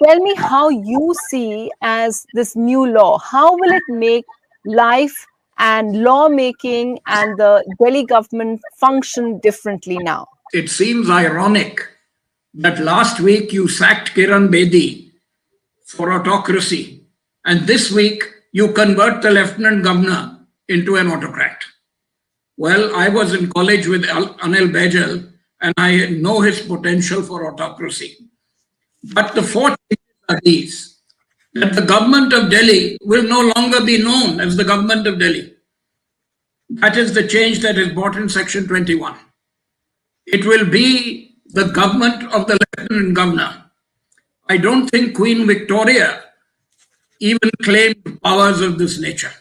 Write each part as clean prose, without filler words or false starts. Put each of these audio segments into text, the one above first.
tell me how you see as this new law. How will it make life and lawmaking and the Delhi government function differently now? It seems ironic that last week you sacked Kiran Bedi for autocracy, and this week you convert the lieutenant governor into an autocrat. Well, I was in college with Anil Baijal, and I know his potential for autocracy. But the four changes are these: that the government of Delhi will no longer be known as the government of Delhi. That is the change that is brought in Section 21. It will be the government of the lieutenant governor. I don't think Queen Victoria even claimed powers of this nature,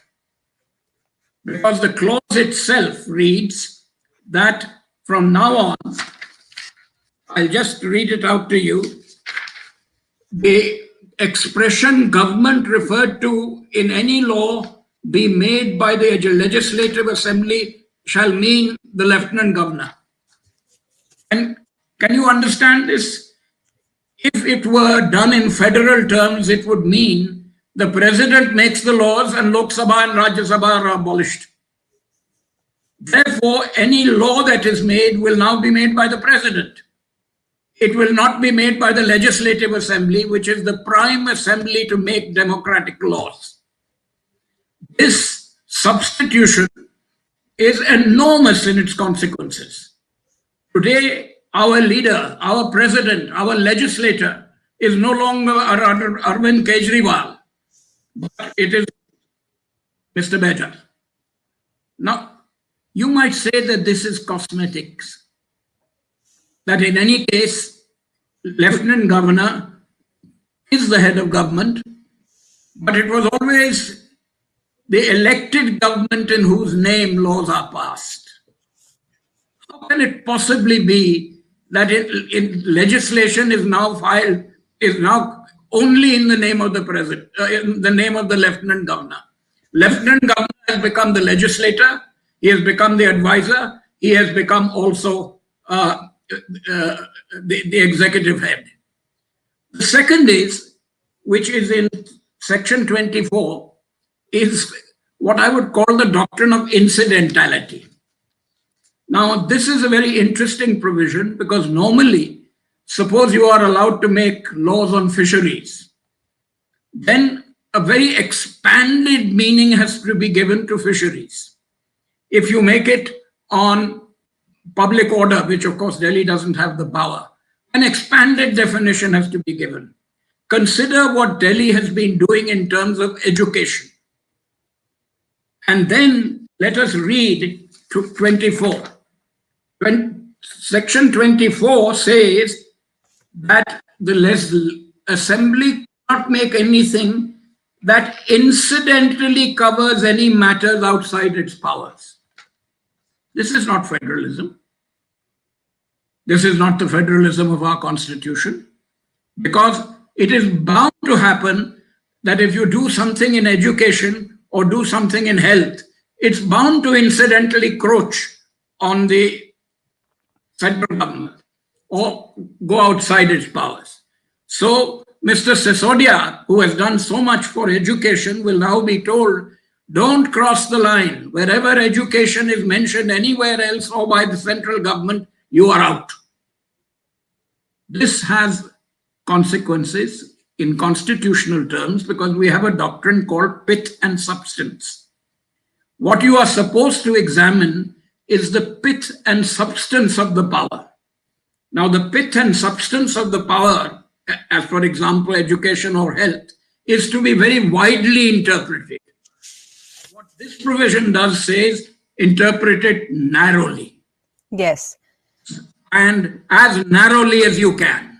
because the clause itself reads that from now on, I'll just read it out to you. The expression government referred to in any law be made by the legislative assembly shall mean the lieutenant governor. And can you understand this? If it were done in federal terms, it would mean the president makes the laws and Lok Sabha and Rajya Sabha are abolished. Therefore, any law that is made will now be made by the president. It will not be made by the legislative assembly, which is the prime assembly to make democratic laws. This substitution is enormous in its consequences. Today, our leader, our president, our legislator is no longer Arvind Kejriwal, but it is Mr. Baijal. Now, you might say that this is cosmetics, that in any case, lieutenant governor is the head of government, but it was always the elected government in whose name laws are passed. How can it possibly be that legislation is now filed, is now only in the name of the president, in the name of the lieutenant governor? Lieutenant governor has become the legislator, he has become the advisor, he has become also the executive head. The second is, which is in Section 24, is what I would call the doctrine of incidentality. Now, this is a very interesting provision, because normally, suppose you are allowed to make laws on fisheries, then a very expanded meaning has to be given to fisheries. If you make it on public order, which of course Delhi doesn't have the power, an expanded definition has to be given. Consider what Delhi has been doing in terms of education. And then let us read 24. Section 24 says that the assembly cannot make anything that incidentally covers any matters outside its powers. This is not federalism. This is not the federalism of our constitution, because it is bound to happen that if you do something in education or do something in health, it's bound to incidentally encroach on the central government or go outside its powers. So Mr. Sisodia, who has done so much for education, will now be told, don't cross the line. Wherever education is mentioned anywhere else or by the central government, you are out. This has consequences in constitutional terms, because we have a doctrine called pith and substance. What you are supposed to examine is the pith and substance of the power. Now, the pith and substance of the power, as for example, education or health, is to be very widely interpreted. What this provision does says, interpret it narrowly. Yes. And as narrowly as you can.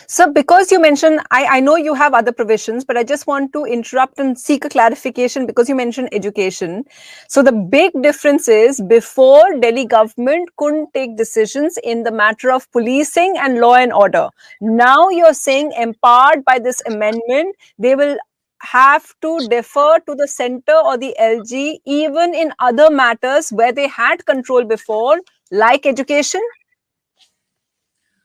So because you mentioned, I know you have other provisions, but I just want to interrupt and seek a clarification because you mentioned education. So the big difference is, before, Delhi government couldn't take decisions in the matter of policing and law and order. Now you're saying, empowered by this amendment, they will have to defer to the center or the LG even in other matters where they had control before, like education?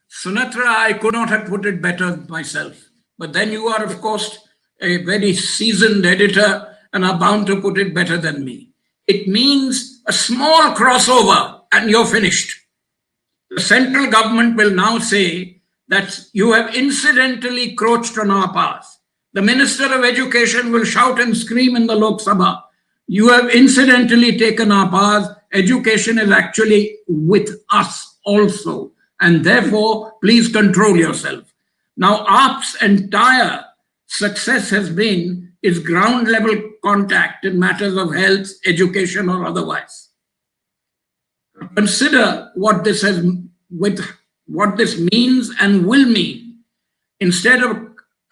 Sunatra, I could not have put it better myself. But then you are, of course, a very seasoned editor and are bound to put it better than me. It means a small crossover and you're finished. The central government will now say that you have incidentally encroached on our powers. The Minister of Education will shout and scream in the Lok Sabha, you have incidentally taken our powers. Education is actually with us also. And therefore, please control yourself. Now, AAP's entire success has been its ground level contact in matters of health, education, or otherwise. Consider what this means and will mean. Instead of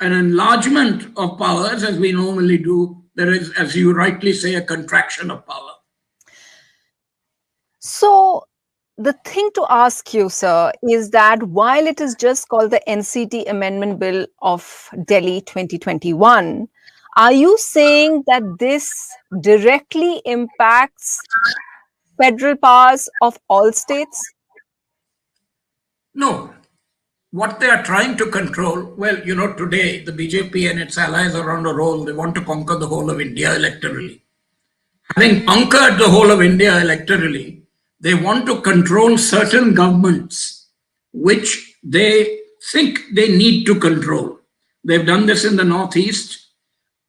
an enlargement of powers, as we normally do, there is, as you rightly say, a contraction of power. So, the thing to ask you, sir, is that while it is just called the NCT Amendment Bill of Delhi 2021, are you saying that this directly impacts federal powers of all states? No. What they are trying to control, well, you know, today the BJP and its allies are on a roll. They want to conquer the whole of India electorally. Having conquered the whole of India electorally, they want to control certain governments which they think they need to control. They've done this in the Northeast.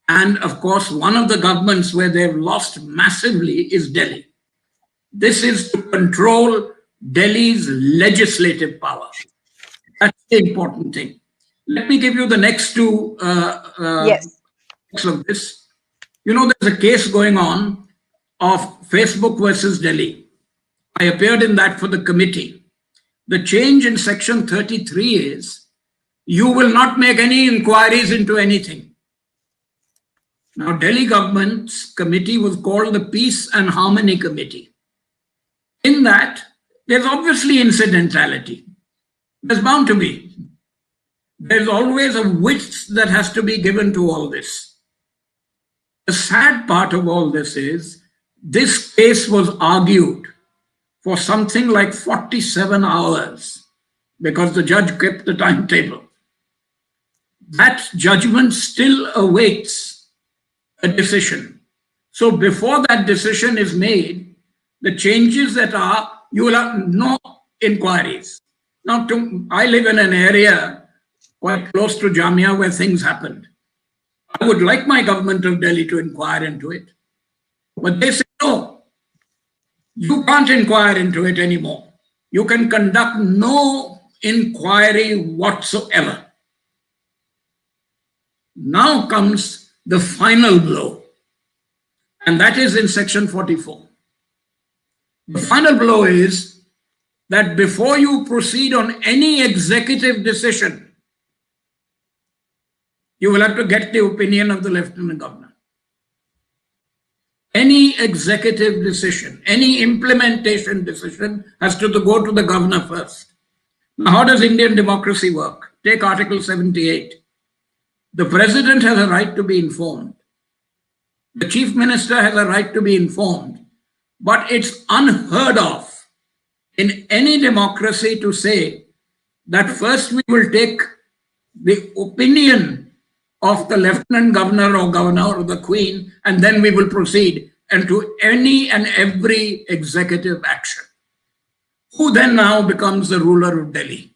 And of course, one of the governments where they've lost massively is Delhi. This is to control Delhi's legislative power. That's the important thing. Let me give you the next two Yes. of this. You know, there's a case going on of Facebook versus Delhi. I appeared in that for the committee. The change in section 33 is you will not make any inquiries into anything. Now, Delhi government's committee was called the Peace and Harmony Committee. In that, there's obviously incidentality. There's bound to be. There's always a width that has to be given to all this. The sad part of all this is this case was argued for something like 47 hours because the judge kept the timetable. That judgment still awaits a decision. So before that decision is made, the changes that are, you will have no inquiries. Now, I live in an area quite close to Jamia where things happened. I would like my government of Delhi to inquire into it. But they say, no, you can't inquire into it anymore. You can conduct no inquiry whatsoever. Now comes the final blow, and that is in section 44. The final blow is that before you proceed on any executive decision, you will have to get the opinion of the Lieutenant Governor. Any executive decision, any implementation decision has to go to the governor first. Now, how does Indian democracy work? Take Article 78. The president has a right to be informed. The chief minister has a right to be informed. But it's unheard of in any democracy to say that first we will take the opinion of the lieutenant governor or governor or the queen, and then we will proceed into any and every executive action. Who then now becomes the ruler of Delhi?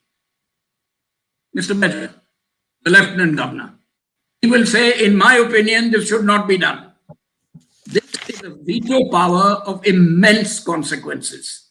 Mr. Bajaj, the lieutenant governor. He will say, in my opinion, this should not be done. This is a veto power of immense consequences.